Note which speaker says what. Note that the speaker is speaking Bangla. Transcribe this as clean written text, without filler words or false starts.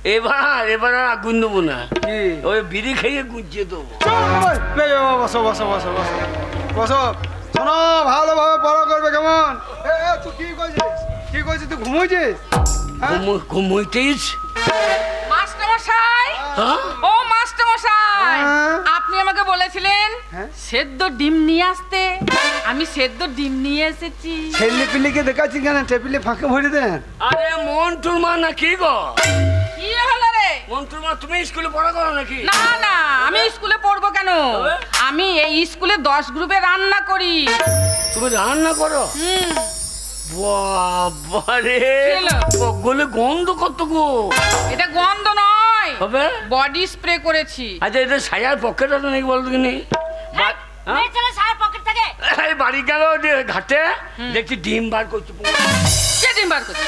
Speaker 1: এবার আর আগুন দেবো না, ওই বিড়ি খেয়ে গুঁজিয়ে দেবো।
Speaker 2: বসো বসো বসো বসো বসো। শোনো, ভালোভাবে পড়া করবে কেমন? তুই কি করছিস? কি করছিস? তুই ঘুমোইছিস?
Speaker 1: ঘুমোইছিস?
Speaker 3: মাস্টারমশাই, ও মাস্টারমশাই, আপনি আমাকে বলেছিলেন সেদ্ধ ডিম নিয়ে আসতে, আমি সেদ্ধ ডিম নিয়ে এসেছি।
Speaker 2: ছেলে পিলিকে দেখাচ্ছি কেন? টেবিলে ফাঁকে ভরে দেন।
Speaker 1: আরে মন্টুর মা না কি গো?
Speaker 3: কি হলো রে?
Speaker 1: মন্টুর মা, তুমি স্কুলে পড়া করো নাকি?
Speaker 3: না না, আমি স্কুলে পড়বো কেন? আমি এই স্কুলে 10 গ্রুপে রান্না করি।
Speaker 1: তুমি রান্না করো? বাবারে, গলে গন্ধ কত গো।
Speaker 3: এটা গন্ধ নয়,
Speaker 1: হবে
Speaker 3: বডি স্প্রে করেছি।
Speaker 1: আচ্ছা, এটা সায়ার পকেট আছে নাকি বলতো কিনি? বাড়ি গেল ঘাটে, দেখছি ডিম বার করছে।
Speaker 3: কে ডিম বার করছে?